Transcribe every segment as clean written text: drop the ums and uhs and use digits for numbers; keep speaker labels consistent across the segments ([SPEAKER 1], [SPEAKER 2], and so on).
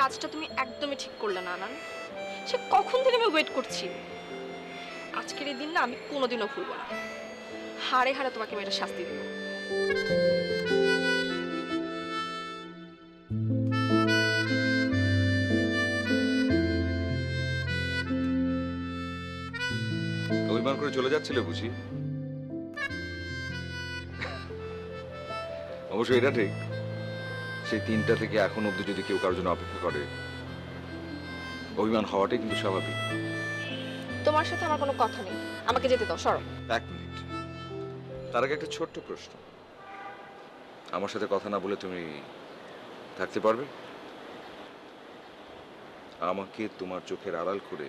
[SPEAKER 1] কাজটা তুমি একদমই ঠিক করলে না আনান। সে কখন থেকে আমি ওয়েট করছি। আজকের এই দিন না আমি কোনোদিনও ভুলবো না। হাড়ে হাড়ে তোমাকে আমি এটা শাস্তি দেবো।
[SPEAKER 2] অভিমান করে চলে যাচ্ছিলে বুঝি? অবশ্য এটা ঠিক, সেই 3টা থেকে এখন অব্দি যদি কেউ কারোর জন্য অপেক্ষা করে, অভিমান হওয়াটাই কিন্তু স্বাভাবিক।
[SPEAKER 1] তোমার সাথে আমার কোনো কথা নেই, আমাকে যেতে দাও, সরো।
[SPEAKER 2] 1 মিনিট, তার আগে একটা ছোট্ট প্রশ্ন। আমার সাথে কথা না বলে তুমি থাকতে পারবে? আমাকে তোমার চোখের আড়াল করে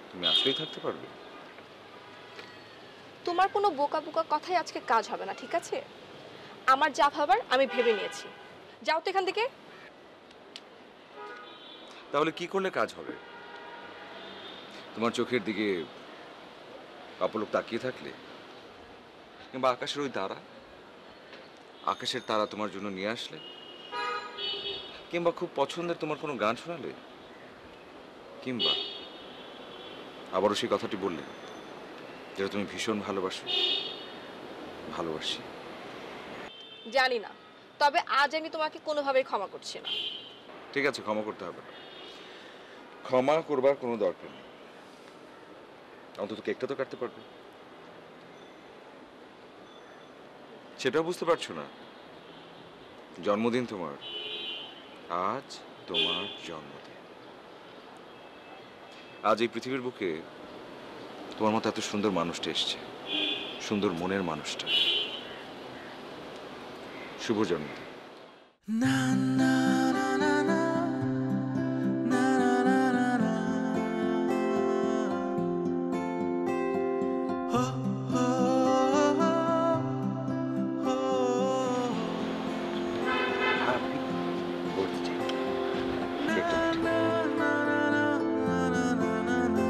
[SPEAKER 2] তুমি আসলেই থাকতে পারবে?
[SPEAKER 1] তোমার কোনো বোকা বোকা কথাই আজকে কাজ হবে না, ঠিক আছে? আমার যা ভাবার আমি ভেবে নিয়েছি। যাও তো এখান থেকে।
[SPEAKER 2] তাহলে কি করলে কাজ হবে? তোমার চোখের দিকে অপলক তাকিয়ে থাকলে, কিংবা আকাশের ওই তারা, আকাশের তারা তোমার জন্য নিয়ে আসলে, কিংবা খুব পছন্দের তোমার কোনো গান শোনালে, কিংবা আবারও সেই কথাটি বললে যেটা তুমি ভীষণ ভালোবাসো। ভালোবাসি।
[SPEAKER 1] জানি না, তবে আজ আমি তোমাকে কোনোভাবেই ক্ষমা করছি না।
[SPEAKER 2] ঠিক আছে, ক্ষমা করতে হবে না, ক্ষমা করবার কোনো দরকার নেই। অন্তত কেকটা তো কাটতে পারবে। সেটাও বুঝতে পারছো না? জন্মদিন তোমার, আজ তোমার জন্মদিন। আজ এই পৃথিবীর বুকে তোমার মতো এত সুন্দর মানুষটা এসছে, সুন্দর মনের মানুষটা। শুভ জন্মদিন।
[SPEAKER 3] না না না না না না না না না হো হো হো
[SPEAKER 2] হ্যাপি বার্থডে। কেকটা কেটে
[SPEAKER 3] না না না না না না না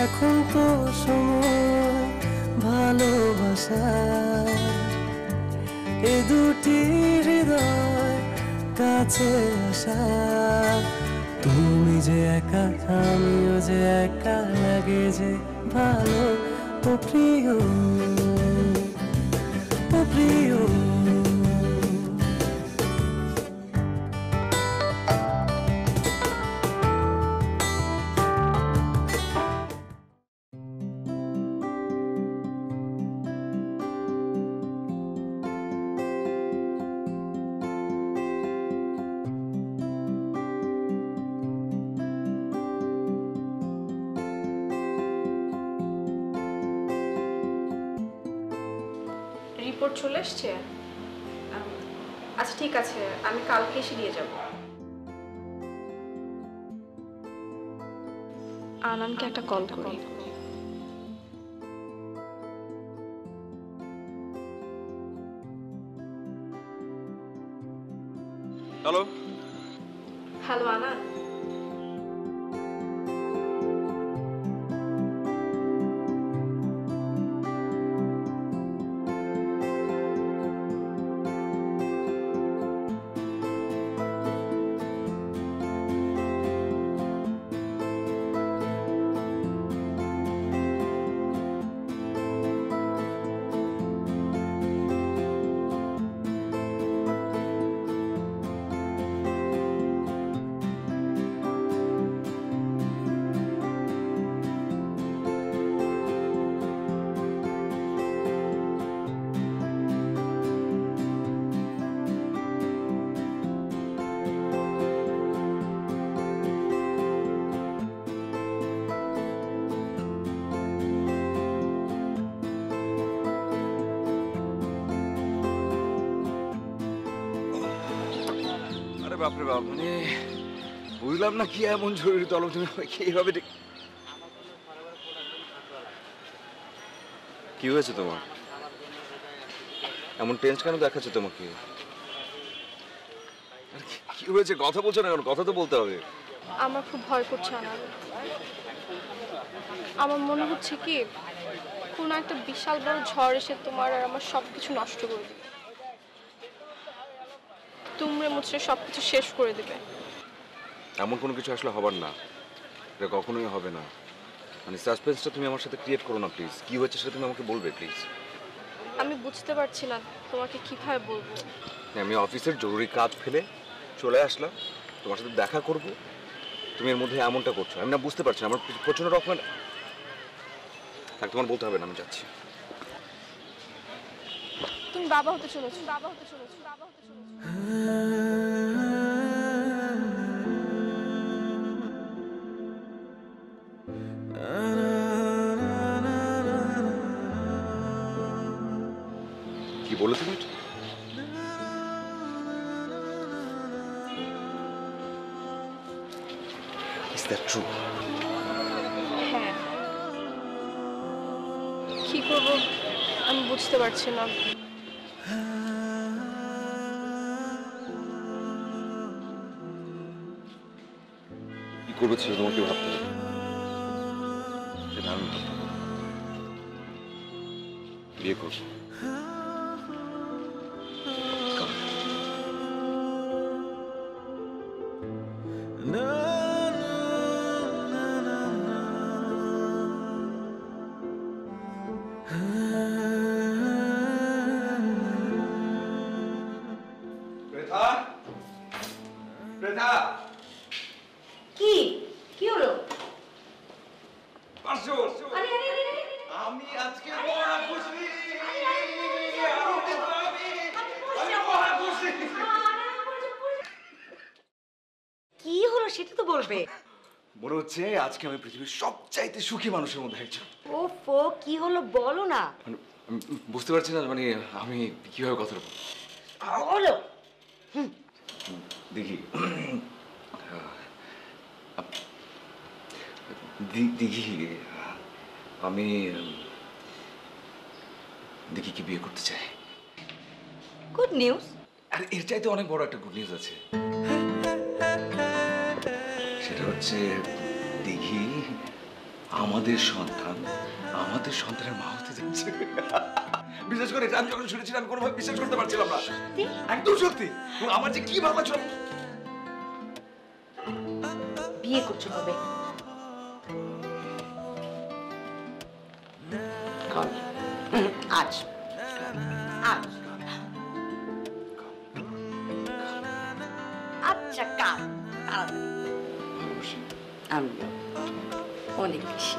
[SPEAKER 3] এখন তো সময় ভালোবাসা, এ দুটি হৃদয় কাছে আসা। তুমি যে একা, আমিও যে একা, লাগে যে ভালো। ও প্রিয়, ও প্রিয়,
[SPEAKER 1] রিপোর্ট চলে এসছে? আচ্ছা ঠিক আছে, আমি কালকে এসে দিয়ে যাব। আনানকে একটা কল করি।
[SPEAKER 2] হ্যালো।
[SPEAKER 1] হ্যালো আনান,
[SPEAKER 2] বাপরে বাপ, মানে বুঝলাম না কি এমন জরুরি তলব তুমি আমাকে এইভাবে কি হয়েছে তোমার? এমন টেন্স কেন দেখাচ্ছে তোমাকে? কি হয়েছে? কথা বলছো না কেন? কথা তো বলতে হবে।
[SPEAKER 1] আমার খুব ভয় করছে আনার। আমার মনে হচ্ছে কি কোনো একটা বিশাল বড় ঝড় এসে তোমার আর আমার সবকিছু নষ্ট করে দিবে, তুমড়ে মুচড়ে সবকিছু শেষ করে দিবে।
[SPEAKER 2] এমন কোনো কিছু আসলে হবার না, এটা কখনোই হবে না। মানে সাসপেন্সটা তুমি আমার সাথে ক্রিয়েট করো না প্লিজ। কি হয়েছে সেটা তুমি আমাকে বলবে প্লিজ।
[SPEAKER 1] আমি বুঝতে পারছি না তোমাকে কিভাবে বলবো।
[SPEAKER 2] আমি অফিসের জরুরি কাজ ফেলে চলে আসলাম, তোমার সাথে দেখা করব, তুমি এর মধ্যে এমনটা করছো। আমি না বুঝতে পারছি না, আমার প্রচন্ড রকমের থাক, তোমার বলতে হবে না, আমি যাচ্ছি।
[SPEAKER 1] তুমি বাবা হতে চলেছো, বাবা হতে চলেছো, বাবা হতে চলেছো।
[SPEAKER 2] কি বলে তুমি? Is that true?
[SPEAKER 1] হ্যাঁ, কি করবো আমি বুঝতে পারছি না।
[SPEAKER 2] কি করবে সেটা তোমাকে ভাবতে হবে, সেটা আমি ভাবতে পারবো। বিয়ে করবো।
[SPEAKER 4] কি কি হলো?
[SPEAKER 2] আমি আজকে বড় খুশি।
[SPEAKER 4] কি হলো সেটা তো বলবে।
[SPEAKER 2] মনে হচ্ছে আজকে আমি পৃথিবীর সবচাইতে সুখী মানুষের মধ্যে একজন।
[SPEAKER 4] ওফো, কি হলো বলো না।
[SPEAKER 2] মানে আমি বুঝতে পারছি না, মানে আমি কিভাবে কথা বলবো।
[SPEAKER 4] বলো।
[SPEAKER 2] দেখি দেখি আমি দেখি কি বিয়ে করতে চাই।
[SPEAKER 4] Good news.
[SPEAKER 2] আর এর চাইতে অনেক বড় একটা গুড নিউজ আছে। সেটা হচ্ছে দেখি আমাদের সন্তানের মা হতে যাচ্ছে। বিশেষ করে আমি যখন শুনেছিলাম আমি কোনোভাবে বিশ্বাস করতে পারছিলাম না। একদম সত্যি। আমার যে কি ভাবনা ছিল।
[SPEAKER 4] বিয়ে করছো কবে? আজ। আজ। আচ্ছা কাল।
[SPEAKER 2] ভালোবাসি।
[SPEAKER 4] আমি অনেক বেশি।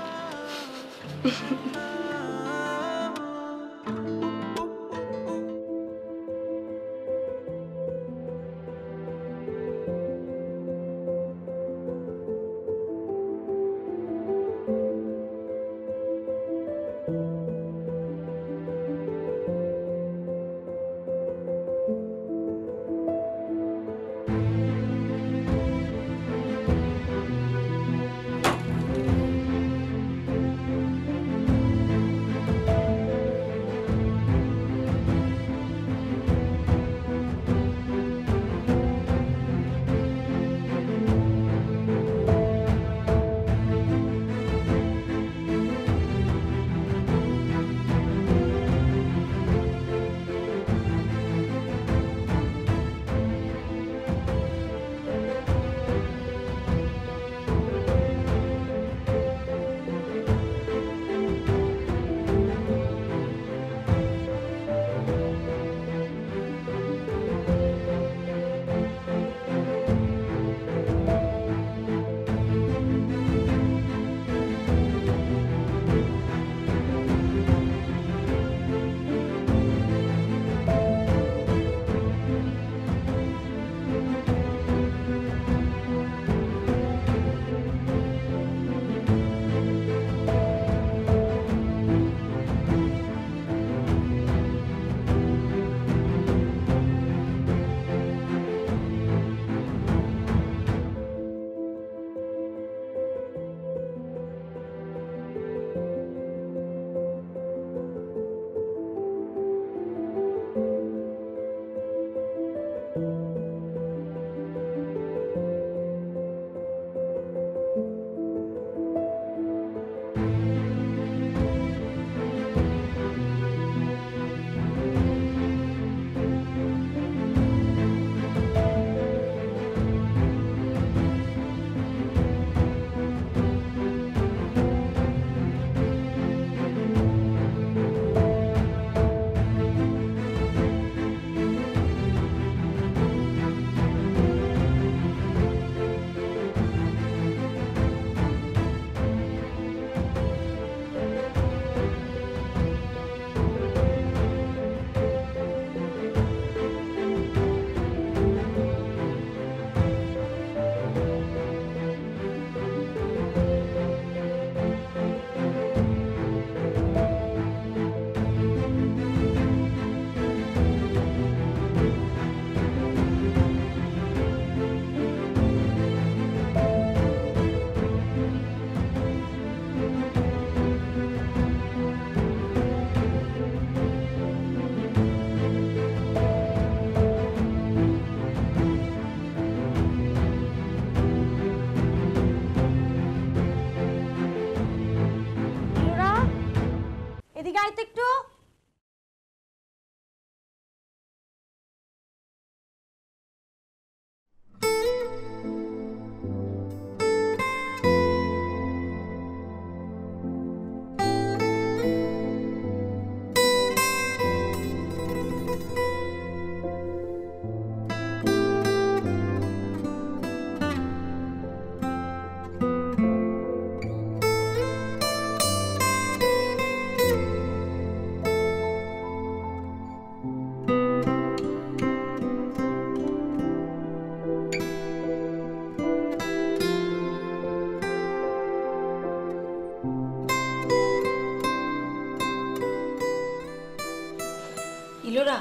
[SPEAKER 5] ইলোরা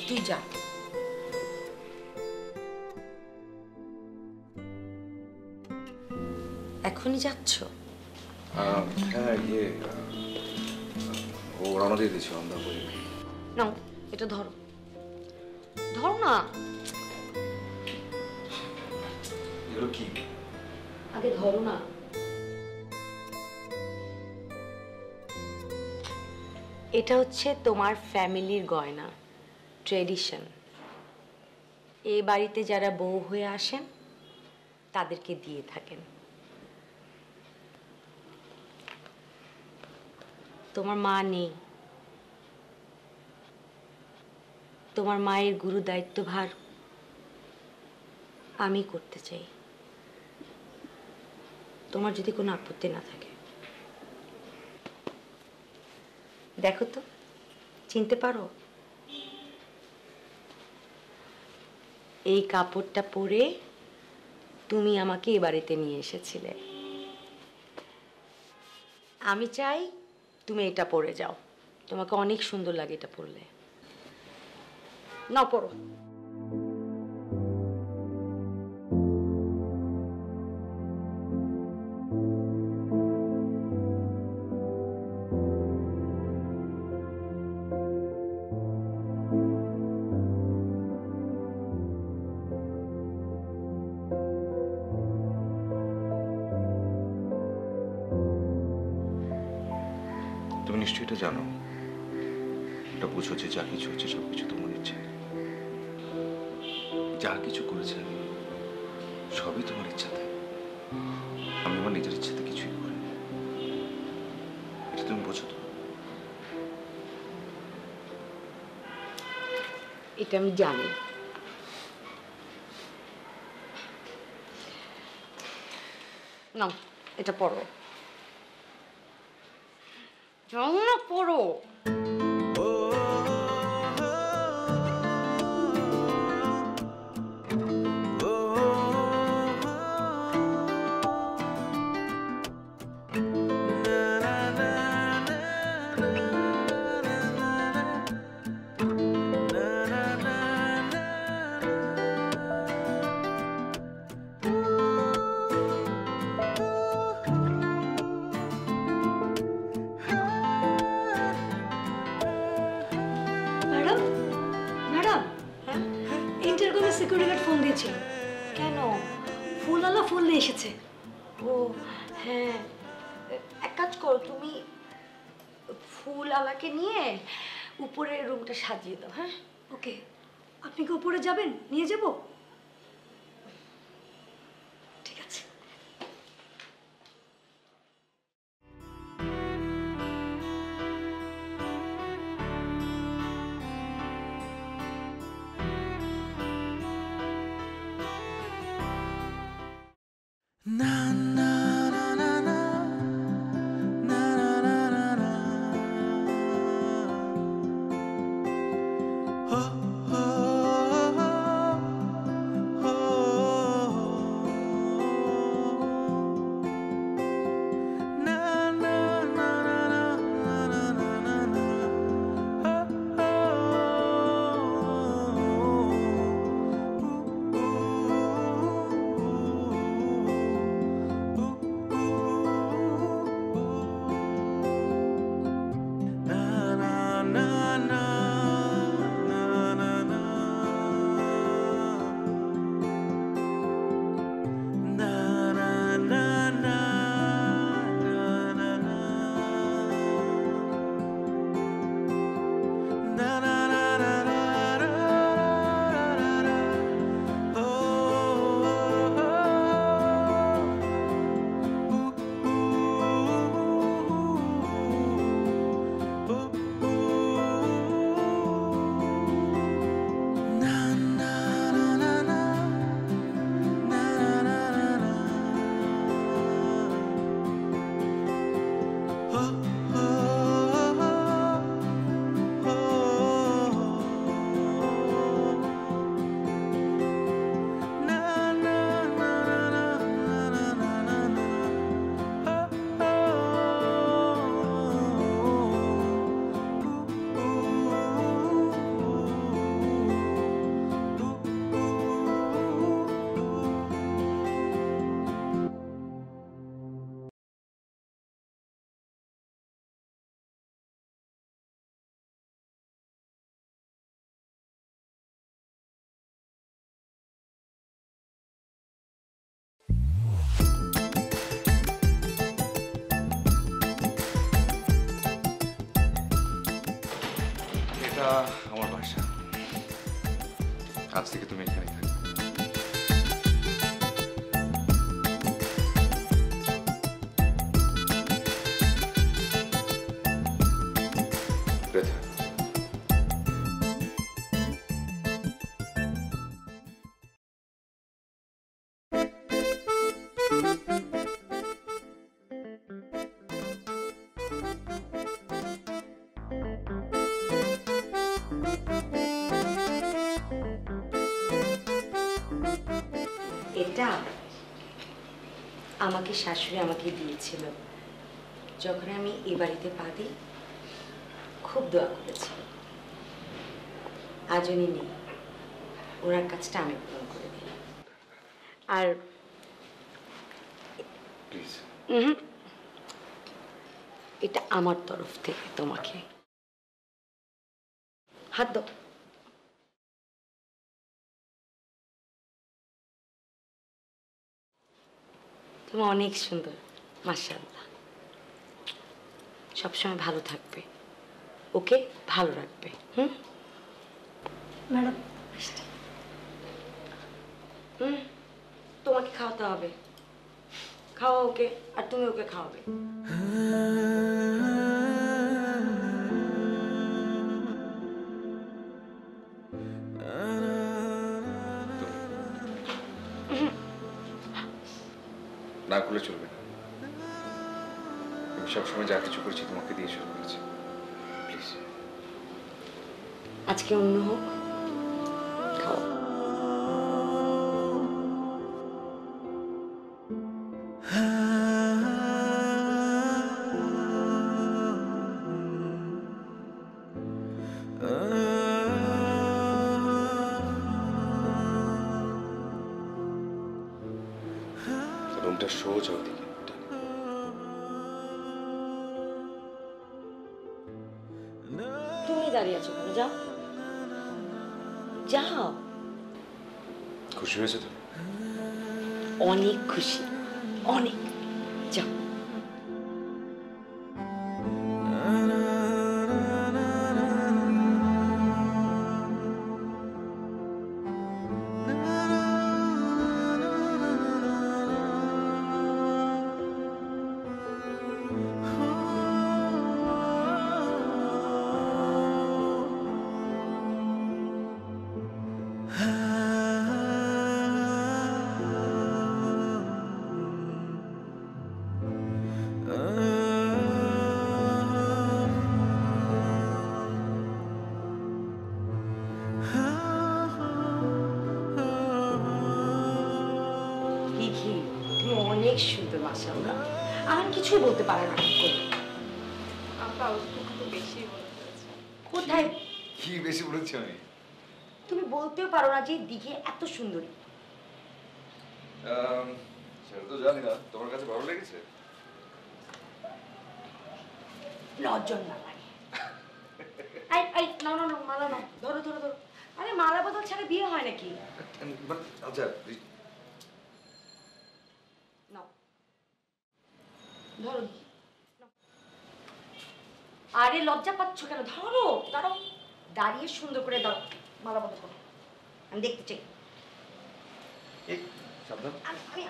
[SPEAKER 5] তুই যা। এখনই যাচ্ছ?
[SPEAKER 2] হ্যাঁ ও রওনা দিয়ে দিয়েছে আমরা বলি।
[SPEAKER 5] নাও এটা ধরো, ধরো না।
[SPEAKER 2] এগুলো কি?
[SPEAKER 5] আগে ধরো না। এটা হচ্ছে তোমার ফ্যামিলির গয়না, ট্রেডিশন। এই বাড়িতে যারা বউ হয়ে আসেন তাদেরকে দিয়ে থাকেন। তোমার মা নেই, তোমার মায়ের গুরু দায়িত্বভার আমি করতে চাই, তোমার যদি কোনো আপত্তি না থাকে। দেখো তো, চিনতে পারো? এই কাপড়টা পরে তুমি আমাকে এ বাড়িতে নিয়ে এসেছিলে। আমি চাই তুমি এটা পরে যাও, তোমাকে অনেক সুন্দর লাগে এটা পরলে। না পরো।
[SPEAKER 2] তুমি নিশ্চয়ই এটা জানো, এটা বুঝো যে যা কিছু হচ্ছে সবকিছু তোমার ইচ্ছে। যা কিছু করেছে আমি সবই তোমার ইচ্ছাতে। আমি আমার নিজের ইচ্ছাতে কিছুই করিনি। এটা তুমি বোঝো তো?
[SPEAKER 5] এটা আমি জানি। না, এটা পড়ো। যাও না, পড়ো।
[SPEAKER 6] ম্যাডাম, ম্যাডাম, ইন্টারকমে সিকিউরিটি গার্ড ফোন দিয়েছিল।
[SPEAKER 5] কেন?
[SPEAKER 6] ফুলওয়ালা ফুল নিয়ে এসেছে।
[SPEAKER 5] ও হ্যাঁ, এক কাজ করো, তুমি ফুল আলাকে নিয়ে উপরের রুমটা সাজিয়ে দাও। হ্যাঁ,
[SPEAKER 6] ওকে, আপনি কি উপরে যাবেন? নিয়ে যাব? ঠিক আছে।
[SPEAKER 3] Na na na na na na na na na. Oh oh oh.
[SPEAKER 2] এটা আমার বাসা। আজ থেকে তুমি এখানে থাকবে। রেথা,
[SPEAKER 5] এটা আমাকে শাশুড়ি আমাকে দিয়েছিল যখন আমি এ বাড়িতে পা দিই। খুব দোয়া করেছিল। আজ উনি নেই, ওনার কাজটা আমি পূরণ করে দিলাম। আর
[SPEAKER 2] প্লিজ।
[SPEAKER 5] এটা আমার তরফ থেকে তোমাকে। হাত দাও। তুমি অনেক সুন্দর, মাশাআল্লাহ। সবসময় ভালো থাকবে, ওকে ভালো রাখবে।
[SPEAKER 6] ম্যাডাম
[SPEAKER 5] তোমাকে খাওয়াতে হবে। খাওয়া ওকে, আর তুমি ওকে খাওয়াবে।
[SPEAKER 2] না করলে চলবে না। আমি সবসময় যা কিছু করেছি তোমাকে দিয়ে শুরু করেছি। প্লিজ।
[SPEAKER 5] আজকে অন্য হোক, খাও।
[SPEAKER 2] রুমটা সোজা ওদিকে।
[SPEAKER 5] তুমি দাঁড়িয়ে আছো কেন? যাও যাও।
[SPEAKER 2] খুশি হয়েছে তো?
[SPEAKER 5] অনেক খুশি, অনেক। যাও। তুমি অনেক সুন্দর, মাশাআল্লাহ। আর কিছুই বলতে পারে না।
[SPEAKER 1] আপা ও একটু বেশি বলে ফেলেছে।
[SPEAKER 5] কোথায়?
[SPEAKER 2] কি বেশি বলেছি আমি?
[SPEAKER 5] তুমি বলতেও পারো না যে দিঘি এত সুন্দরী।
[SPEAKER 2] সেটা তো জানি না। তোমার কাছে ভালো লেগেছে?
[SPEAKER 5] নজর না লাগে। এই না না না, মালা না। ধরো ধরো ধরো। আরে মালা বদল ছাড়া বিয়ে হয় নাকি?
[SPEAKER 2] আচ্ছা
[SPEAKER 5] নাও ধরো। আরে লজ্জা পাচ্ছ কেন? ধরো, দাঁড়াও। দাঁড়িয়ে সুন্দর করে দাও, মালা বদল করো। আমি দেখতে চাই।
[SPEAKER 2] সাবধান।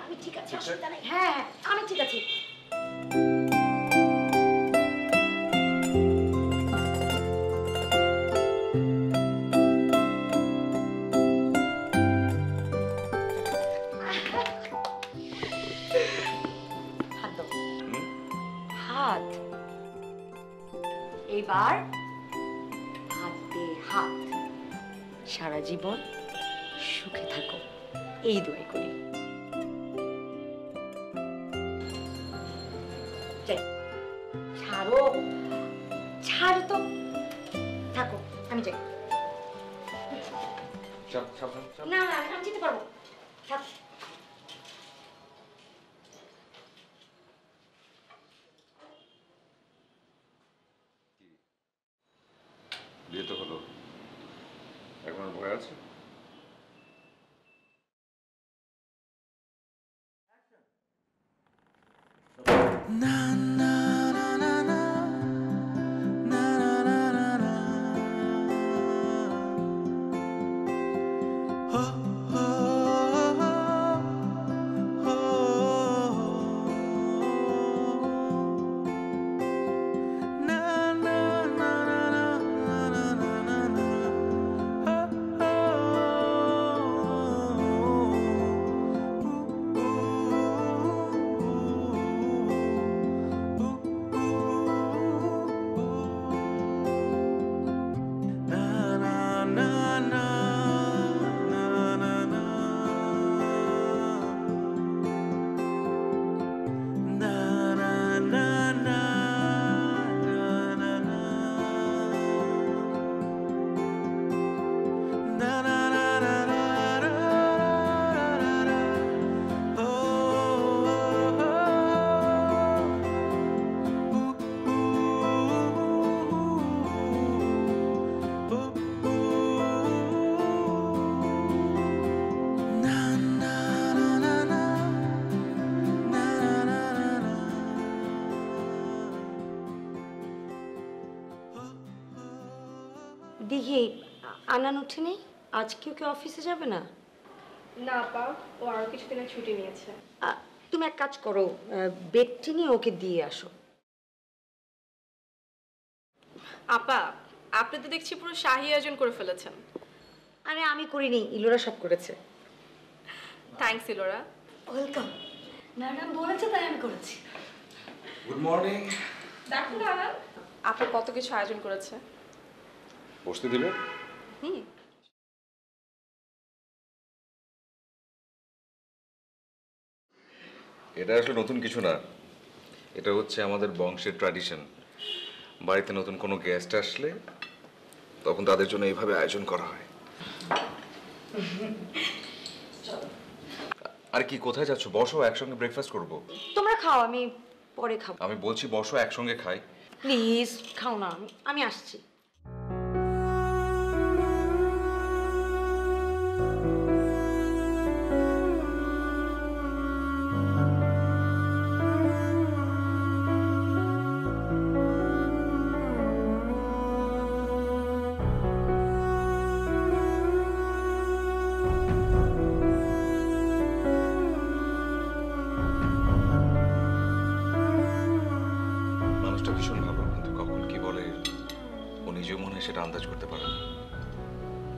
[SPEAKER 5] আমি ঠিক আছে, অসুবিধা নেই। হ্যাঁ হ্যাঁ, আমি ঠিক আছি। হাত দাও। হাত। এবার হাতে হাত। সারা জীবন সুখে থাকো, এই দোয়াই করি। ছাড়ো, ছাড়ো তো। থাকো, আমি যাই। না না, আমি যেতে পারবো। থাক।
[SPEAKER 2] বিয়ে তো হলো, এখন ভয় আছে?
[SPEAKER 3] Na na na na na na na na na na
[SPEAKER 5] দিঘি আনান উঠেনি? আজকে ওকে অফিসে যাবে না?
[SPEAKER 1] না আপা, ও আরো কিছুদিনের ছুটি নিয়েছে।
[SPEAKER 5] তুমি এক কাজ করো, বেডটি নিয়ে ওকে দিয়ে আসো।
[SPEAKER 1] আপা, আপনি তো দেখছি পুরো শাহী আয়োজন করে ফেলেছেন।
[SPEAKER 5] আরে আমি করিনি, ইলোরা সব করেছে।
[SPEAKER 1] থ্যাঙ্কস ইলোরা।
[SPEAKER 6] ওয়েলকাম। ম্যাডাম বলেছে তাই আমি করেছি।
[SPEAKER 2] Good morning.
[SPEAKER 1] দেখো না আনান, আপা কত কিছু আয়োজন করেছে।
[SPEAKER 2] বসতে দিবে?
[SPEAKER 1] হুম।
[SPEAKER 2] এটা আসলে নতুন কিছু না, এটা হচ্ছে আমাদের বংশের ট্র্যাডিশন। বাড়িতে নতুন কোনো গেস্ট আসলে তখন তাদের জন্য এইভাবে আয়োজন করা হয়। আর কি, কোথায় যাচ্ছ? বসো, একসঙ্গে ব্রেকফাস্ট করব।
[SPEAKER 5] তোমরা খাও, আমি পরে খাবো।
[SPEAKER 2] আমি বলছি বসো, একসঙ্গে খাই।
[SPEAKER 5] প্লিজ খাও না, আমি আসছি।
[SPEAKER 2] মানুষটা ভীষণ ভালো, কিন্তু কখন কি বলে ও নিজেও মনে হয় সেটা আন্দাজ করতে পারে না।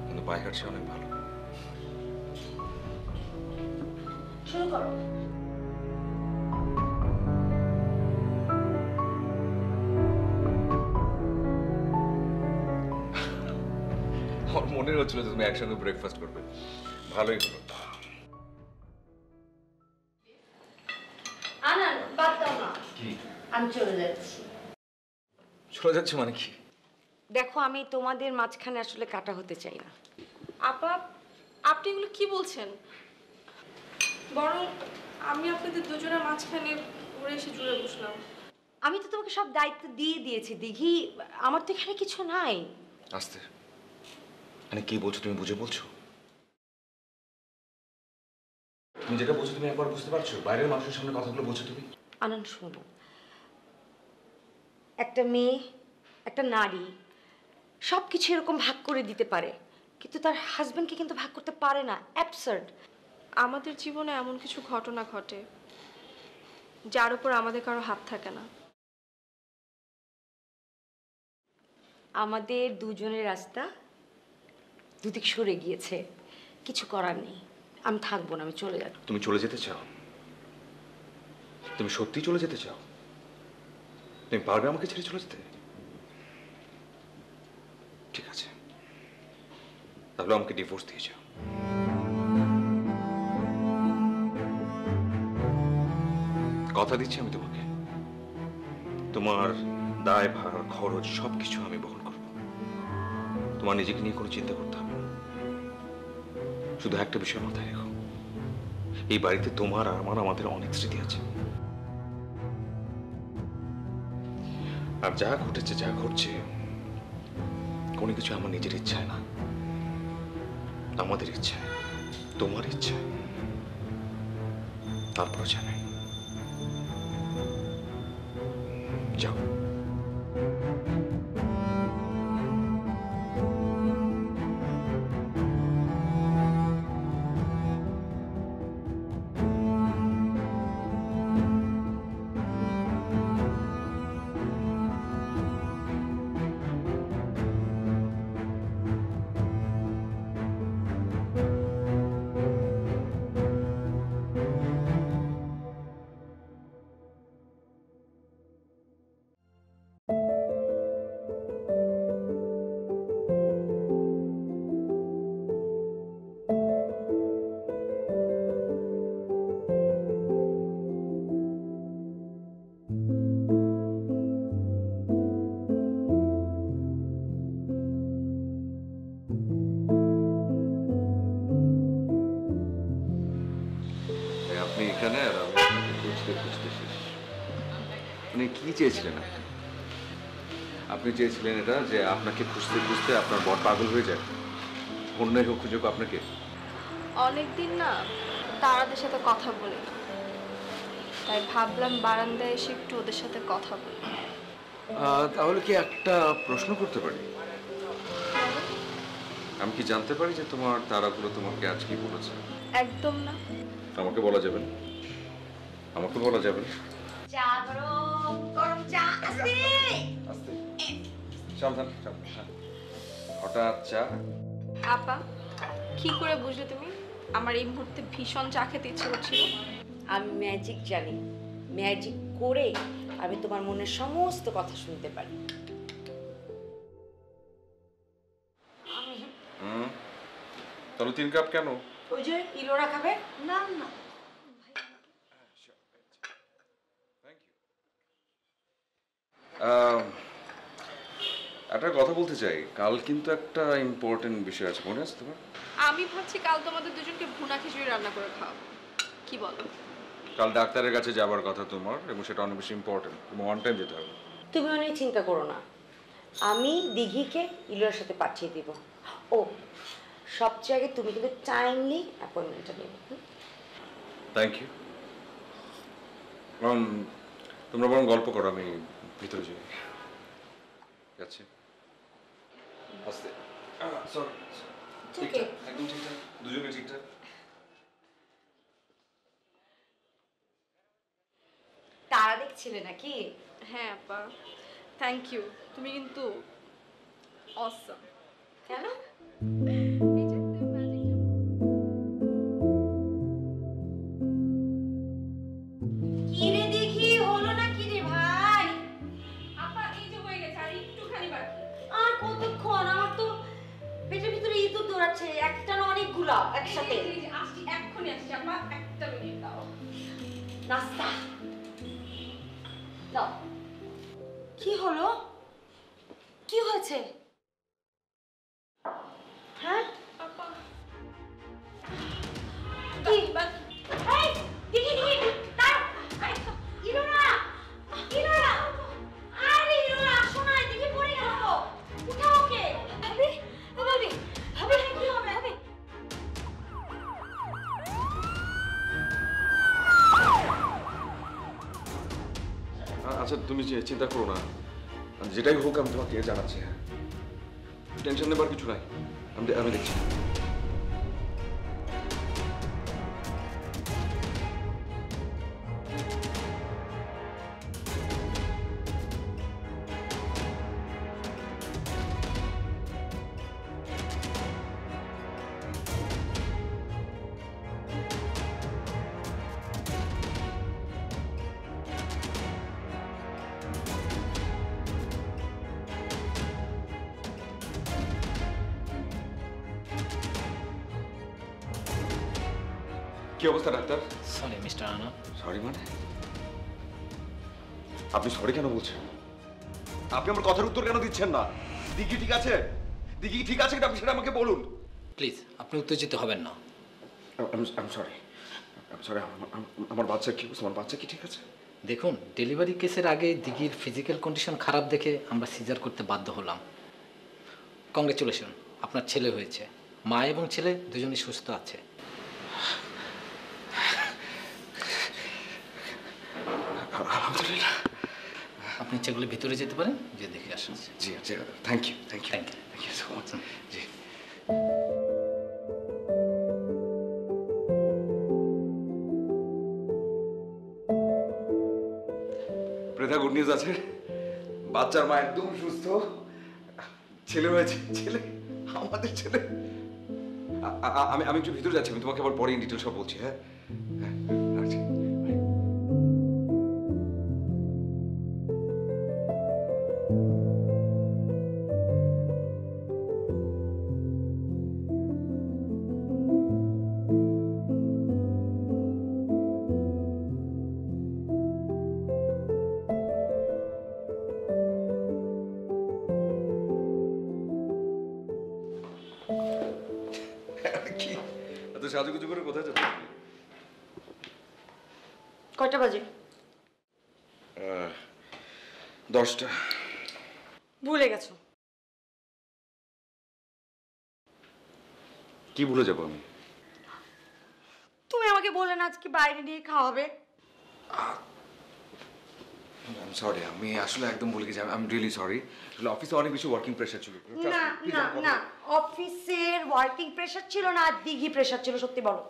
[SPEAKER 2] কিন্তু বাইহাট সে অনেক ভালো।
[SPEAKER 5] শুরু করো।
[SPEAKER 2] আমার মনে হচ্ছিল যে তুমি একসঙ্গে ব্রেকফাস্ট করবে, ভালোই হলো।
[SPEAKER 5] আনান, বাদ দাও না,
[SPEAKER 2] কি
[SPEAKER 5] আমি চলে যাচ্ছি।
[SPEAKER 2] চলে যাচ্ছে মানে কি?
[SPEAKER 5] দেখো, আমি তোমাদের মাঝখানে আসলে কাটা হতে চাই না।
[SPEAKER 1] আপা, আপনি এগুলো কি বলছেন? বরং আমি আপনাদের দুজনের মাঝখানে ঘুরে এসে জুড়ে বসলাম।
[SPEAKER 5] আমি তো তোমাকে সব দায়িত্ব দিয়ে দিয়েছি দিঘি, আমার তো এখানে কিছু নাই।
[SPEAKER 2] আস্তে, মানে কি বলছো তুমি? বুঝে বলছো? তুমি যেটা বলছো তুমি একবার বুঝতে পারছো? বাইরের মানুষের সামনে কথাগুলো বলছো তুমি।
[SPEAKER 5] আনন্দ, শোনো, একটা মেয়ে, একটা নারী সব কিছু এরকম ভাগ করে দিতে পারে, কিন্তু তার হাজবেন্ডকে কিন্তু ভাগ করতে পারে না। অ্যাবসার্ড।
[SPEAKER 1] আমাদের জীবনে এমন কিছু ঘটনা ঘটে যার উপর আমাদের কারো হাত থাকে না।
[SPEAKER 5] আমাদের দুজনের রাস্তা দুদিক সরে গিয়েছে, কিছু করার নেই। আমি থাকবো না, আমি চলে যাব।
[SPEAKER 2] তুমি চলে যেতে চাও? তুমি সত্যি চলে যেতে চাও? তুমি পারবে আমাকে ছেড়ে চলে যেতে? ঠিক আছে, তাহলে আমাকে ডিভোর্স দিয়ে যাও। কথা দিচ্ছি আমি তোমাকে, তোমার দায় ভার খরচ সবকিছু আমি বহন করব। তোমার নিজেকে নিয়ে কোনো চিন্তা করতে হবে না। শুধু একটা বিষয় মাথায় রেখো, এই বাড়িতে তোমার আর আমাদের অনেক স্মৃতি আছে। আর যা ঘটেছে, যা ঘটছে, কোনো কিছু আমার নিজের ইচ্ছায় না, আমাদের ইচ্ছায়, তোমার ইচ্ছায়। তারপরও জানাই, যাও। আপনি এখানে আর আমি আপনাকে খুঁজতে খুঁজতে শেষ। মানে কি চেয়েছিলেন আপনি? আপনি চেয়েছিলেন এটা যে আপনাকে খুঁজতে খুঁজতে আপনার বর পাগল হয়ে যায়, অন্য কেউ খুঁজে আপনাকে?
[SPEAKER 1] অনেকদিন না তারাদের সাথে কথা বলি না, তাই ভাবলাম বারান্দায় এসে একটু ওদের সাথে কথা বলি।
[SPEAKER 2] তাহলে কি একটা প্রশ্ন করতে পারি? আমি কি জানতে পারি যে তোমার তারাগুলো তোমাকে আজ কি বলেছে?
[SPEAKER 1] একদম না।
[SPEAKER 2] আমাকে বলা যাবে না, আমাকে বলা যাবে না।
[SPEAKER 5] চা গরম গরম চা আস্তে
[SPEAKER 2] আস্তে, সাবধান সাবধান। হঠাৎ চা।
[SPEAKER 1] আপা, কি করে বুঝলে তুমি আমার এই মুহূর্তে ভীষণ চা খেতে ইচ্ছে করছিল?
[SPEAKER 4] আমি ম্যাজিক জানি, ম্যাজিক করে আমি তোমার মনের সমস্ত কথা শুনতে পারি।
[SPEAKER 2] তাহলে 3 কাপ কেন?
[SPEAKER 4] ওই যে ইলোরা খাবে
[SPEAKER 5] না না
[SPEAKER 2] একটা কথা বলতে চাই, কাল কিন্তু একটা ইম্পর্টেন্ট বিষয় আছে, মনে আছে তোমার?
[SPEAKER 1] আমি ভাবছি কাল তোমাদের দুজনকে ভুনা খিচুড়ি রান্না করে খাওয়াবো, কি বলো?
[SPEAKER 2] কাল ডাক্তারের কাছে যাবার কথা তোমার, এবং সেটা অনেক বেশি ইম্পর্টেন্ট, এবং অন টাইম যেতে হবে।
[SPEAKER 4] তুমি অনেক চিন্তা করো না, আমি দিঘিকে ইলোরার সাথে পাঠিয়ে দিব। ও সবচেয়ে আগে তুমি কিন্তু টাইমলি অ্যাপয়েন্টমেন্টটা নেবে।
[SPEAKER 2] Thank you. তোমরা বরং গল্প করো, আমি ভিতরে যাই। যাচ্ছি। আস্তে। সরি। ঠিকঠাক, একদম ঠিকঠাক, দুজনে ঠিকঠাক।
[SPEAKER 5] তারা দেখছিলে নাকি?
[SPEAKER 1] হ্যাঁ আপা, থ্যাংক ইউ, তুমি কিন্তু অসম।
[SPEAKER 5] কেন? কি রে দেখি হলো না কি রে ভাই?
[SPEAKER 1] আপা এই যে হয়ে গেছে, আর একটুখানি বাকি।
[SPEAKER 5] আর কতক্ষণ? আমার তো পেটের ভিতরে ইঁদুর দৌড়াচ্ছে, একটা না অনেকগুলা একসাথে।
[SPEAKER 1] আসছি, এক্ষুনি আসছি আপা, একটা মিনিট দাও।
[SPEAKER 5] নাস্তা দাও। কি হলো? কি হয়েছে? হ্যাঁ
[SPEAKER 1] আপা
[SPEAKER 5] কি?
[SPEAKER 1] বাকি।
[SPEAKER 5] এই দেখি দেখি দাঁড়াও। এই, ইলোরা ইলোরা, আরে ইলোরা আসো না, দেখি পড়ে গেল তো। উঠাও ওকে। ভাবি ভাবি ভাবি, কি হবে ভাবি?
[SPEAKER 2] আচ্ছা তুমি চিন্তা করো না, যেটাই হোক আমি তোমাকে জানাচ্ছি। টেনশন নেবার কিছু নাই, আমি দেখছি। কি অবস্থা doctor?
[SPEAKER 7] Sorry mister Rana.
[SPEAKER 2] Sorry মানে? আপনি সরি কেন বলছেন? আপনি আমার কথার উত্তর কেন দিচ্ছেন না? দিঘি ঠিক আছে? দিঘি ঠিক আছে কিনা আপনি সেটা আমাকে বলুন।
[SPEAKER 7] প্লিজ আপনি উত্তেজিত হবেন না।
[SPEAKER 2] Sorry, sorry. আমার বাচ্চা কি, আমার বাচ্চা কি ঠিক আছে?
[SPEAKER 7] দেখুন, ডেলিভারি কেসের আগে দিঘির ফিজিক্যাল কন্ডিশন খারাপ দেখে আমরা সিজার করতে বাধ্য হলাম। কংগ্রেচুলেশন, আপনার ছেলে হয়েছে। মা এবং ছেলে দুজনেই সুস্থ আছে।
[SPEAKER 2] আলহামদুলিল্লাহ।
[SPEAKER 7] আপনি সেগুলো ভিতরে যেতে পারেন, যে দেখে আসুন।
[SPEAKER 2] জি জি, thank you thank you
[SPEAKER 7] Thank you.
[SPEAKER 2] Thank you so much. জি। প্রেতা, গুড নিউজ আছে, বাচ্চার মা একদম সুস্থ, ছেলে হয়েছে। ছেলে, আমাদের ছেলে। আমি একটু ভিতরে যাচ্ছি, আমি তোমাকে আবার পরে ইন ডিটেল সব বলছি। হ্যাঁ হ্যাঁ, রাখছি। কি এত সাজুগুজু করে কোথায় যাচ্ছ?
[SPEAKER 5] কয়টা বাজে?
[SPEAKER 2] 10টা।
[SPEAKER 5] ভুলে গেছো?
[SPEAKER 2] কি ভুলে যাবো আমি?
[SPEAKER 5] তুমি আমাকে বলে না আজকে বাইরে নিয়ে খাওয়াবে।
[SPEAKER 2] সরি, আমি আসলে একদম ভুলে গেছি। I am really sorry. আসলে অফিসে অনেক বেশি ওয়ার্কিং প্রেশার ছিল।
[SPEAKER 4] না না না, অফিসের ওয়ার্কিং প্রেশার ছিল না, আর দিঘি প্রেশার ছিল। সত্যি বলো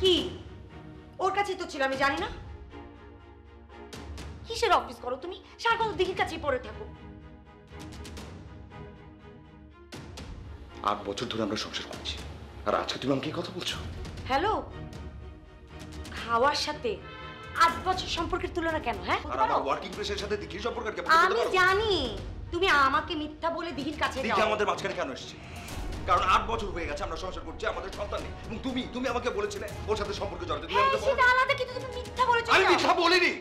[SPEAKER 4] কি? ওর কাছেই তো ছিল, আমি জানি না। কিসের অফিস করো তুমি? সারাক্ষণ দিঘির কাছেই পড়ে থাকো।
[SPEAKER 2] 8 বছর ধরে আমরা সংসার করছি, আর আজকে তুমি আমাকে এই কথা বলছো?
[SPEAKER 4] হ্যালো, খাওয়ার সাথে 8 বছর সম্পর্কের তুলনা কেন? হ্যাঁ,
[SPEAKER 2] আর আমার ওয়ার্কিং প্রেশারের সাথে দিঘির সম্পর্ক কি?
[SPEAKER 4] আমি জানি তুমি আমাকে মিথ্যা বলে দিঘির কাছে যাও।
[SPEAKER 2] দিঘি আমাদের মাঝখানে কেন এসেছে? কারণ 8 বছর হয়ে গেছে আমরা সংসার করছি, আমাদের সন্তান নেই। এবং তুমি আমাকে বলেছিলে ওর সাথে সম্পর্ক জড়াতে। তুমি আমাকে বলো।
[SPEAKER 4] সেটা আলাদা, কিন্তু তুমি মিথ্যা বলেছো।
[SPEAKER 2] আমি মিথ্যা বলিনি।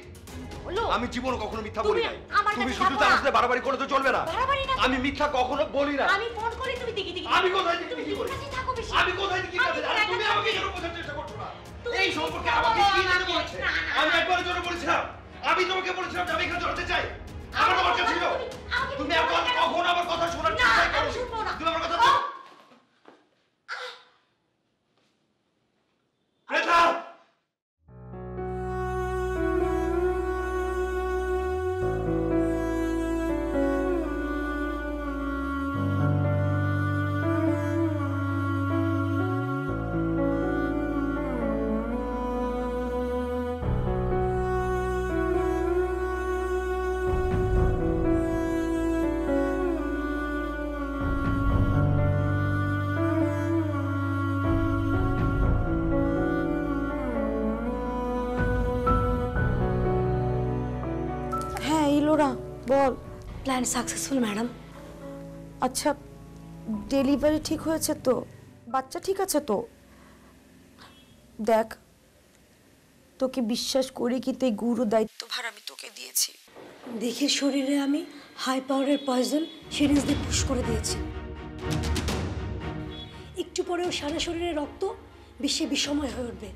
[SPEAKER 4] বলো।
[SPEAKER 2] আমি জীবনে কখনো মিথ্যা বলি নাই। তুমি শুধু
[SPEAKER 4] থাকো
[SPEAKER 2] তার
[SPEAKER 4] না।
[SPEAKER 2] সাথে বাড়াবাড়ি করে তো চলবে না।
[SPEAKER 4] বাড়াবাড়ি না।
[SPEAKER 2] আমি মিথ্যা কখনো বলি না।
[SPEAKER 4] আমি ফোন করি, তুমি দিঘি দিঘি।
[SPEAKER 2] আমি কোথায় দিঘি
[SPEAKER 4] তুমি
[SPEAKER 2] দিঘি করি?
[SPEAKER 4] কাছে থাকো বেশি।
[SPEAKER 2] আমি কোথায় দিঘি কাছে? আরে তুমি আমাকে কেন বোঝার চেষ্টা করছো না? এই সম্পর্কে আমাকে কি দিতে বলেছে? আমি একবারের জন্য বলেছিলাম, আমি তোমাকে বলেছিলাম যে আমি এখানে জড়াতে চাই। আমার তোমার কাছে ছিল। তুমি এখন কখনো আমার কথা শোনার চেষ্টা করো। তুমি আমার কথা বলো। রেখা!
[SPEAKER 4] হ্যাঁ ইলোরা, বল।
[SPEAKER 6] Plan successful madam.
[SPEAKER 4] আচ্ছা, ডেলিভারি ঠিক হয়েছে তো? বাচ্চা ঠিক আছে তো? দেখ, তোকে বিশ্বাস করি, কিন্তু এই গুরু দায়িত্বভার আমি তোকে দিয়েছি।
[SPEAKER 6] দিঘির শরীরে আমি হাই পাওয়ারের পয়জন সিরিঞ্জ দিয়ে পুশ করে দিয়েছি। একটু পরেও সারা শরীরে রক্ত বিশ্বে বিষময় হয়ে উঠবে।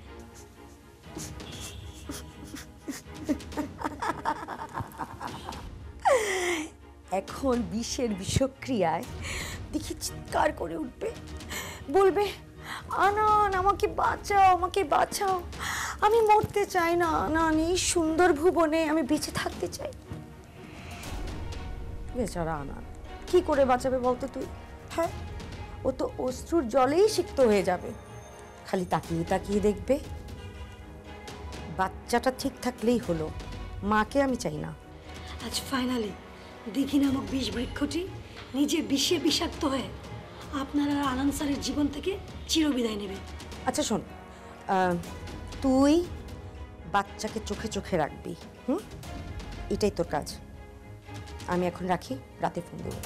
[SPEAKER 4] এখন বিষের বিষক্রিয়ায় দেখি চিৎকার করে উঠবে, বলবে আনান আমাকে বাঁচাও, আমাকে বাঁচাও, আমি মরতে চাই না আনান, এই সুন্দর ভুবনে আমি বেঁচে থাকতে চাই। বেচারা আনান কি করে বাঁচাবে বলতো তুই? হ্যাঁ, ও তো অশ্রুর জলেই সিক্ত হয়ে যাবে। খালি তাকিয়ে তাকিয়ে দেখবে। বাচ্চাটা ঠিক থাকলেই হলো, মাকে আমি চাই না।
[SPEAKER 6] আজ ফাইনালি দিঘি নামক বিষ বৃক্ষটি নিজে বিষে বিষাক্ত হয়ে আপনার আর আনন্দ স্যারের জীবন থেকে চিরবিদায় নেবে।
[SPEAKER 4] আচ্ছা শোন, তুই বাচ্চাকে চোখে চোখে রাখবি, এটাই তোর কাজ। আমি এখন রাখি, রাতে ফোন দেব।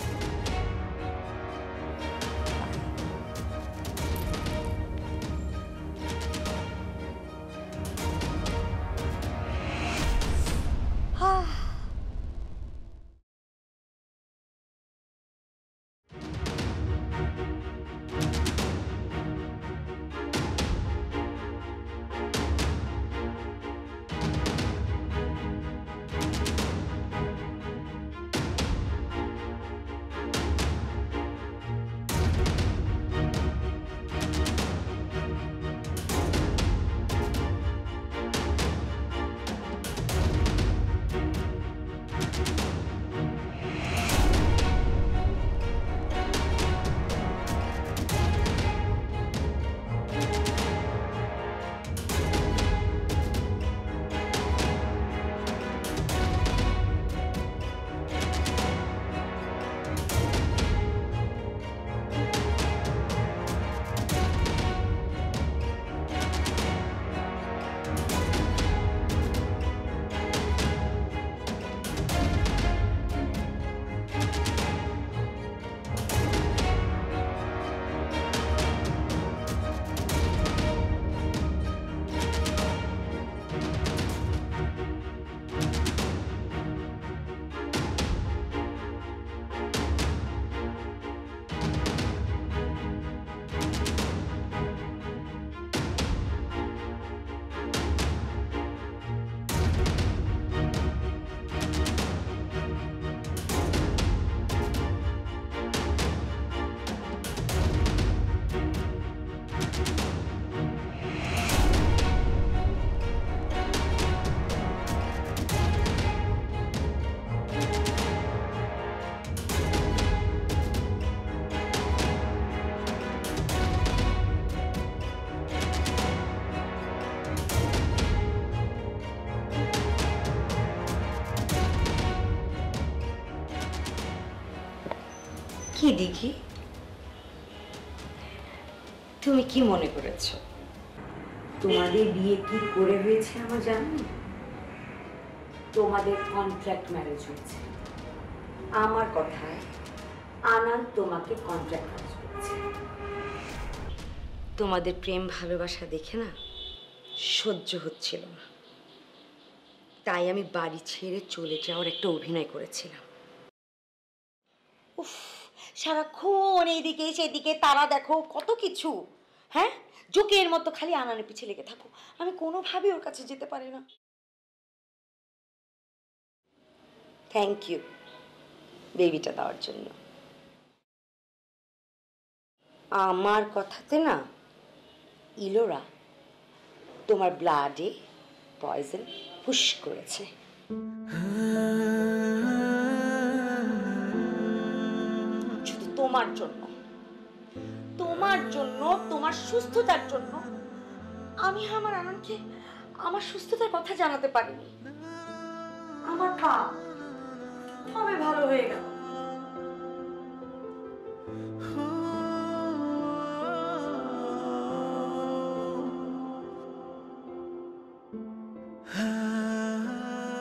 [SPEAKER 4] কি দেখি তুমি কি মনে করেছো তোমাদের বিয়ে কি করে হয়েছে আমার জানো? তোমাদের কন্ট্রাক্ট ম্যারেজ হয়েছে। আমার কথায় আনন্দ তোমাকে কন্ট্রাক্ট ম্যারেজ করেছে। তোমাদের প্রেম ভালোবাসা দেখে না সহ্য হচ্ছিল না, তাই আমি বাড়ি ছেড়ে চলে যাওয়ার একটা অভিনয় করেছিলাম। উফ, সারাক্ষণ এইদিকে সেদিকে তারা দেখো কত কিছু, হ্যাঁ জোকের মতো খালি আনানের পিছে লেগে থাকো। আমি কোনোভাবেই ওর কাছে যেতে পারি না। থ্যাংক ইউ বেবিটা দেওয়ার জন্য। আমার কথাতে না ইলোরা তোমার ব্লাডে পয়জন পুশ করেছে। শুধু তোমার জন্য, তোমার জন্য, তোমার সুস্থতার জন্য আমি আমার আনন্দকে আমার সুস্থতার কথা জানাতে পারিনি। আমার পাপ কবে ভালো হয়ে গেল।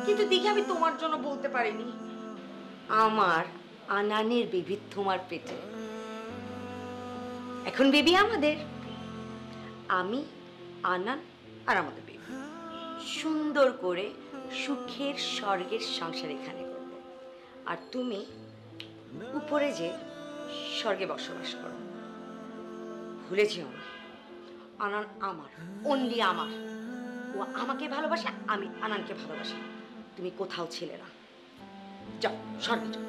[SPEAKER 4] কিন্তু দেখি আমি তোমার জন্য বলতে পারিনি। আমার আনানের বেবি তোমার পেটে, এখন বেবি আমাদের। আমি, আনান আর আমাদের বেবি সুন্দর করে সুখের স্বর্গের সংসার এখানে করব। আর তুমি উপরে যে স্বর্গে বসবাস করো। ভুলে যেও না, আনান আমার, অনলি আমার। ও আমাকে ভালোবাসে, আমি আনানকে ভালোবাসি। তুমি কোথাও ছিলে না, যাও স্বর্গে যাও।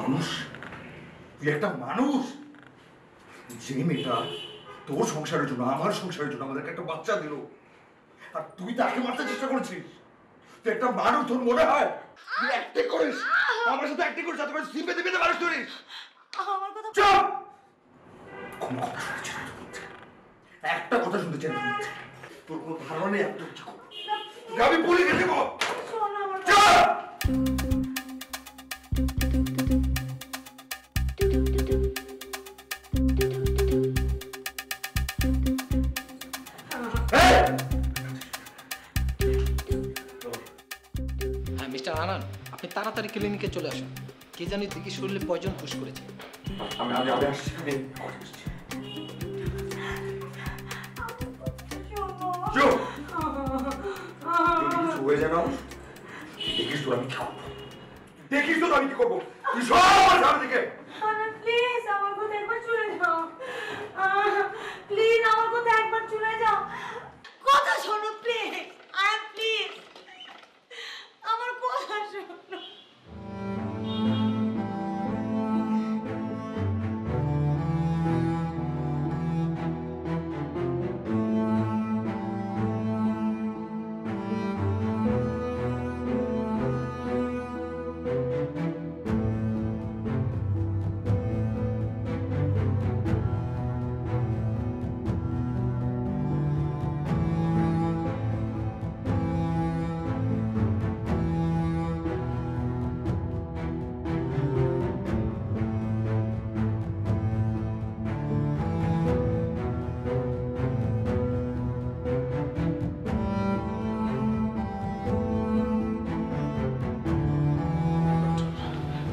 [SPEAKER 8] মানুষ, তুই একটা মানুষ। যে মেয়েটা তোর সংসারের জন্য, আমার সংসারের জন্য আমাদেরকে একটা বাচ্চা দিল, আর তুই তাকে মারতে চেষ্টা করেছিস। তুই একটা মানুষ, তোর মনে হয় তুই অ্যাক্টিং করিস, আমার সাথে অ্যাক্টিং করিস, যাতে করে সিম্পে দিবি না মানুষ করিস।
[SPEAKER 4] আমার কথা
[SPEAKER 8] চুপ! কোনো কথা শুনতে চাই না, একটা কথা শুনতে চাই না। তোর কোনো ধারণা নেই আমি তোর কি করবো। আমি বলি গেছি গো। চুপ!
[SPEAKER 7] মিস্টার আনান, আপনি তাড়াতাড়ি ক্লিনিকে চলে আসুন। কে জানি দিকে শরীরে পয়জন পুশ করেছে।
[SPEAKER 8] আমি আসছি, আমি আসছি। চুপ! কিছু হয়ে যায় না, দেখিস তোর আমি কি করবো, দেখিস তোর আমি কি করবো। তুই সব আমার সামনে থেকে।
[SPEAKER 4] প্লিজ আমার কথা একবার চলে যাও, প্লিজ আমার কথা একবার চলে যাও। কথা শোনো প্লিজ, প্লিজ আমার কথা শোনো।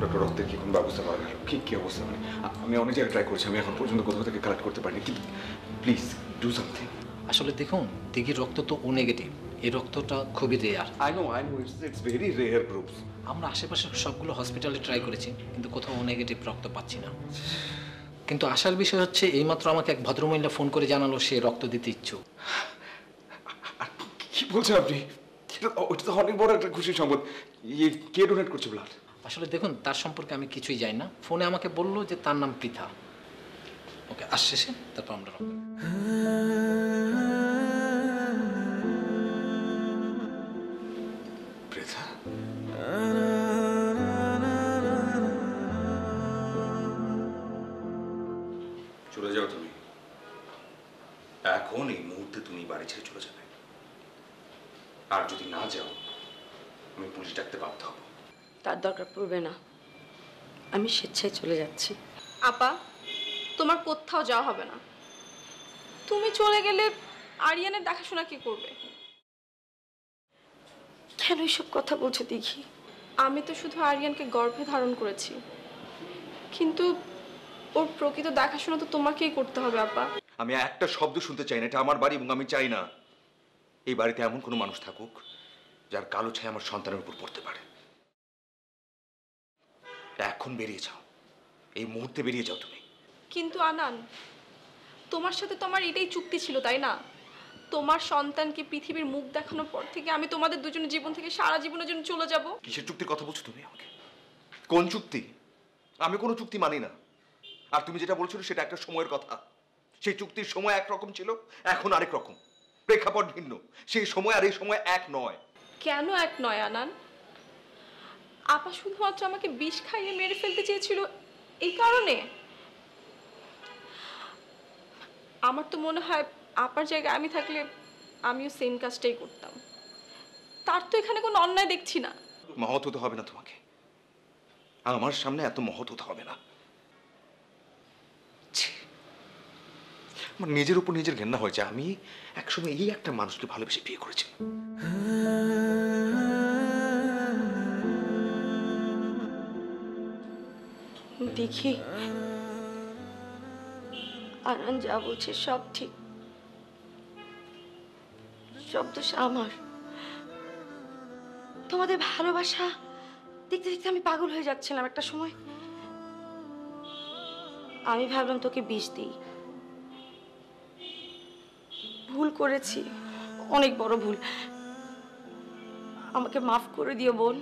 [SPEAKER 2] ডক্টর রক্তের কি কোনো ব্যবস্থা করা গেল? কি অবস্থা? মানে আমি অনেক জায়গায় ট্রাই করছি, আমি এখন পর্যন্ত কোথাও থেকে কালেক্ট করতে পারিনি। কিন্তু প্লিজ ডু সামথিং।
[SPEAKER 7] আসলে দেখুন, দিঘির রক্ত তো ও নেগেটিভ। এই রক্তটা খুবই rare.
[SPEAKER 2] I know it's very rare groups.
[SPEAKER 7] আমরা আশেপাশের সবগুলো হসপিটালে ট্রাই করেছি, কিন্তু কোথাও ও নেগেটিভ রক্ত পাচ্ছি না। কিন্তু আসার বিষয় হচ্ছে, এইমাত্র আমাকে এক ভদ্রমহিলা ফোন করে জানালো সে রক্ত দিতে ইচ্ছুক।
[SPEAKER 2] কি বলছেন আপনি? ওটা তো অনেক বড় একটা খুশির সংবাদ। কে ডোনেট করছে ব্লাড?
[SPEAKER 7] আসলে দেখুন, তার সম্পর্কে আমি কিছুই জানি না। ফোনে আমাকে বললো যে তার নাম পৃথা। ওকে, আসছে সে, তারপর আমরা
[SPEAKER 2] পৃথা? চলে যাও তুমি এখন, এই মুহূর্তে তুমি বাড়ি ছেড়ে চলে যাবে। আর যদি না যাও আমি পুলিশ ডাকতে বাধ্য হব।
[SPEAKER 4] তার দরকার পড়বে না, আমি স্বেচ্ছায় চলে যাচ্ছি।
[SPEAKER 1] আপা, তোমার কোথাও যাওয়া হবে না। তুমি চলে গেলে আরিয়ানের দেখাশোনা কি করবে?
[SPEAKER 4] কেন এসব কথা বলছো দেখি?
[SPEAKER 1] আমি তো শুধু আরিয়ানকে গর্ভে ধারণ করেছি, কিন্তু ওর প্রকৃত দেখাশোনা তো তোমাকেই করতে হবে আপা।
[SPEAKER 2] আমি একটা শব্দ শুনতে চাই না, এটা আমার বাড়ি এবং আমি চাই না এই বাড়িতে এমন কোনো মানুষ থাকুক যার কালো ছায়া আমার সন্তানের উপর পড়তে পারে। এখন বেরিয়ে যাও, এই মুহূর্তে বেরিয়ে যাও তুমি।
[SPEAKER 1] কিন্তু আনান, তোমার সাথে তো আমার এটাই চুক্তি ছিল, তাই না? তোমার সন্তানকে পৃথিবীর মুখ দেখানোর পর থেকে আমি তোমাদের দুজনের জীবন থেকে সারা জীবনের জন্য চলে যাব।
[SPEAKER 2] কিসের চুক্তির কথা বলছো তুমি আমাকে? কোন চুক্তি? আমি কোনো চুক্তি মানি না। আর তুমি যেটা বলছো সেটা একটা সময়ের কথা। সেই চুক্তির সময় একরকম ছিল, এখন আরেক রকম, প্রেক্ষাপট ভিন্ন। সেই সময় আর এই সময় এক নয়।
[SPEAKER 1] কেন এক নয় আনান? আপা শুধুমাত্র আমাকে বিষ খাইয়ে মেরে ফেলতে চেয়েছিল এই কারণে? আমার তো মনে হয় আপার জায়গায় আমি থাকলে আমিও সেম কাজটাই করতাম। তার তো এখানে কোনো অন্যায় দেখছি না।
[SPEAKER 2] মহৎ হতে হবে না তোমাকে, আমার সামনে এত মহৎ হতে হবে না। আমার নিজের উপর নিজের ঘেন্না হয়েছে। আমি একসময় এই একটা মানুষকে ভালোবেসে বিয়ে করেছি।
[SPEAKER 4] দেখি আনান যা বলছে সব ঠিক, সব দোষ আমার। তোমাদের ভালোবাসা দেখতে দেখতে আমি পাগল হয়ে যাচ্ছিলাম একটা সময়। আমি ভাবলাম তোকে বিষ দিই। ভুল করেছি, অনেক বড় ভুল। আমাকে মাফ করে দিও বোন।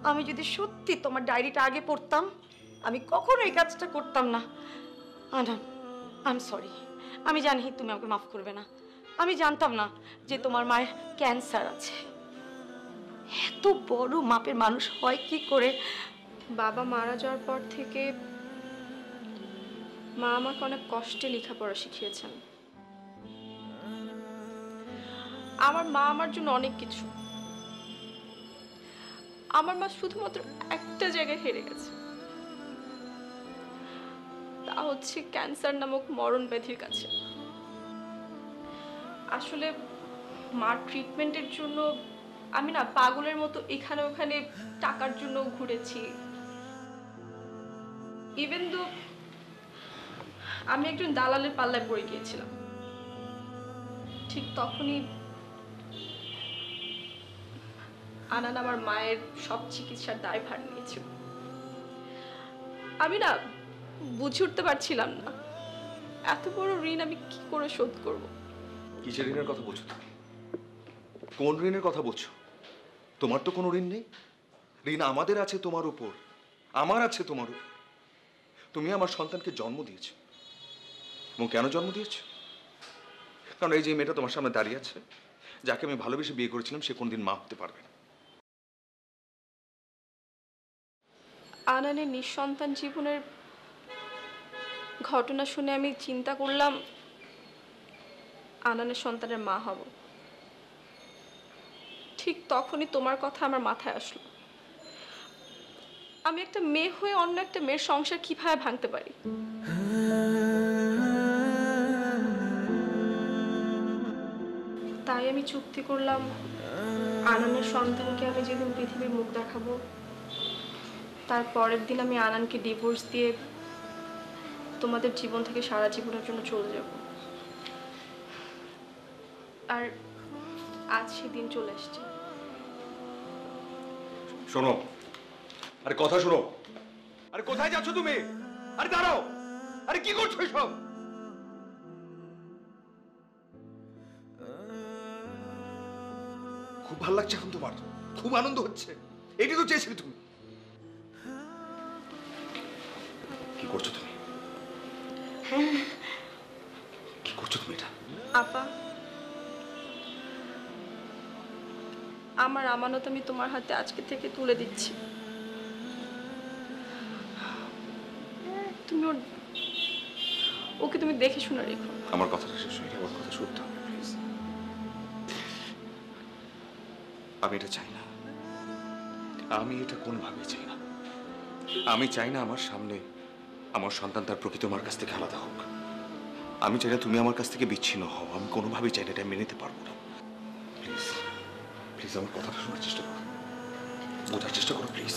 [SPEAKER 4] আমি যদি সত্যি তোমার ডায়েরিটা আগে পড়তাম আমি কখনো এই কাজটা করতাম না। আনান, আই এম সরি। আমি জানি তুমি আমাকে মাফ করবে না। আমি জানতাম না যে তোমার মায়ের ক্যান্সার আছে। এত বড় মাপের মানুষ হয় কি করে?
[SPEAKER 1] বাবা মারা যাওয়ার পর থেকে মা আমাকে অনেক কষ্টে লেখাপড়া শিখিয়েছেন। আমার মা আমার জন্য অনেক কিছু। আমার মা শুধুমাত্র একটা জায়গায় হেরে গেছে, তা হচ্ছে ক্যান্সার নামক মরণ ব্যাধির কাছে। আসলে মার ট্রিটমেন্টের জন্য আমি না পাগলের মতো এখানে ওখানে টাকার জন্য ঘুরেছি। ইভেন দো আমি একজন দালালের পাল্লায় পড়ে গিয়েছিলাম। ঠিক তখনই আনান আমার মায়ের সব চিকিৎসার দায়ভার নিয়েছিল। আমি না বুঝে উঠতে পারছিলাম না এত বড় ঋণ আমি কি করে শোধ করব।
[SPEAKER 2] কিসের ঋণের কথা বলছো তুমি? কোন ঋণের কথা বলছো? তোমার তো কোনো ঋণ নেই। ঋণ আমাদের আছে তোমার উপর, আমার আছে তোমার উপর। তুমি আমার সন্তানকে জন্ম দিয়েছো। এবং কেন জন্ম দিয়েছো? কারণ এই যে মেয়েটা তোমার সামনে দাঁড়িয়ে আছে, যাকে আমি ভালোবেসে বিয়ে করেছিলাম, সে কোনদিন মা হতে পারবে না।
[SPEAKER 1] আনানের নিঃসন্তান জীবনের ঘটনা শুনে আমি চিন্তা করলাম আনানের সন্তানের মা হব। ঠিক তখনই তোমার কথা আমার মাথায় আসলো। আমি একটা মেয়ে হয়ে অন্য একটা মেয়ের সংসার কিভাবে ভাঙতে পারি। তাই আমি চুক্তি করলাম আনানের সন্তানকে আমি যেদিন পৃথিবীর মুখ দেখাবো তার পরের দিন আমি আনানকে ডিভোর্স দিয়ে তোমাদের জীবন থেকে সারা জীবনের জন্য চলে যাব। আর আজ সেদিন চলে এসছে।
[SPEAKER 2] শোনো, আরে কথা শোনো। আরে কোথায় যাচ্ছ তুমি? আরে দাঁড়াও, আরে কি করছো এসব?
[SPEAKER 8] ভাল লাগছে এখন তোমার? খুব আনন্দ হচ্ছে? এটাই তো চেয়েছিলে তুমি। কি করছো তুমি? কি করছো তুমি এটা?
[SPEAKER 1] আপা, আমার আমানত আমি তোমার হাতে আজকে থেকে তুলে দিচ্ছি। তুমি ওকে তুমি দেখে শুনে রেখো।
[SPEAKER 2] আমার কথাটা শেষ হয়নি, আমার কথা শুনতে হবে প্লিজ। আমি এটা চাই না, আমি এটা কোনোভাবেই চাই না। আমি চাই না আমার সামনে আমার সন্তান তার প্রকৃত মার কাছ থেকে আলাদা হোক। আমি চাই না তুমি আমার কাছ থেকে বিচ্ছিন্ন হও। আমি কোনোভাবেই চাই না, এটা মেনে নিতে পারবো না। প্লিজ প্লিজ আমার কথাটা শোনার চেষ্টা করো, বোঝার চেষ্টা করো প্লিজ।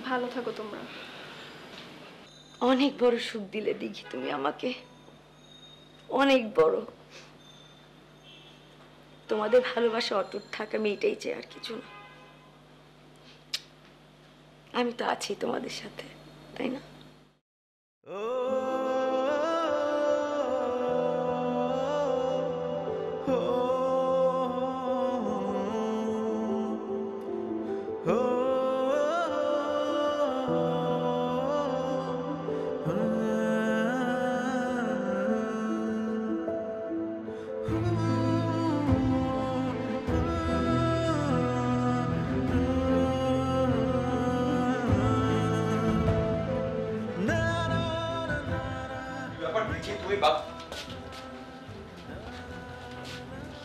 [SPEAKER 1] ভালো থাকো তোমরা।
[SPEAKER 4] অনেক বড় সুখ দিলে দিঘি তুমি আমাকে, অনেক বড়। তোমাদের ভালোবাসা অটুট থাকা, আমি এটাই চাই, আর কিছু না। আমি তো আছি তোমাদের সাথে, তাই না?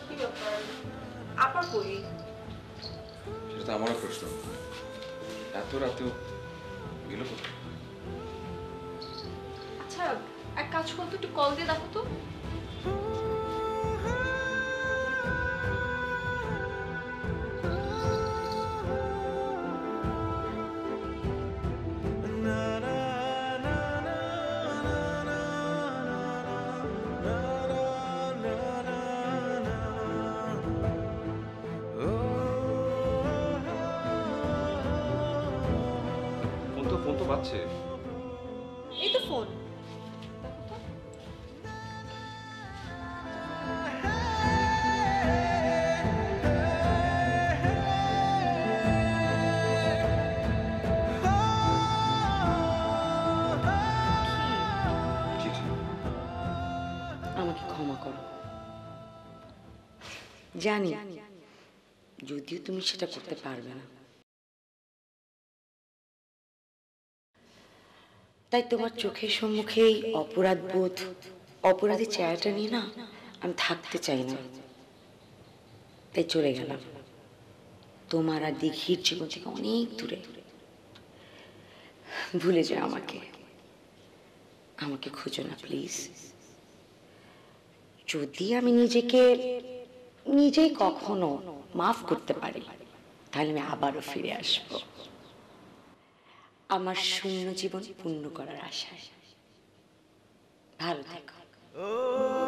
[SPEAKER 1] কি ব্যাপার? আপা কই?
[SPEAKER 2] সেটা তো আমারও প্রশ্ন। এত রাতেও গেল কোথায়?
[SPEAKER 1] আচ্ছা, এক কাজ করো তো, একটু কল দিয়ে দেখো তো।
[SPEAKER 2] ফোন তো বাজছে।
[SPEAKER 1] এই তো ফোন।
[SPEAKER 4] আমাকে ক্ষমা করো। জানি যদিও তুমি সেটা করতে পারবে না, তাই তোমার চোখের সম্মুখে এই অপরাধ বোধ, অপরাধী চেহারাটা নিয়ে না আমি থাকতে চাই না। তাই চলে গেলাম তোমার আর দিঘির জীবন থেকে অনেক দূরে। ভুলে যাও আমাকে, আমাকে খুঁজো না প্লিজ। যদি আমি নিজেকে নিজেই কখনো মাফ করতে পারি, তাহলে আমি আবারও ফিরে আসব আমার শূন্য জীবন পূর্ণ করার আশায়। ভালো থেকো।
[SPEAKER 3] Oh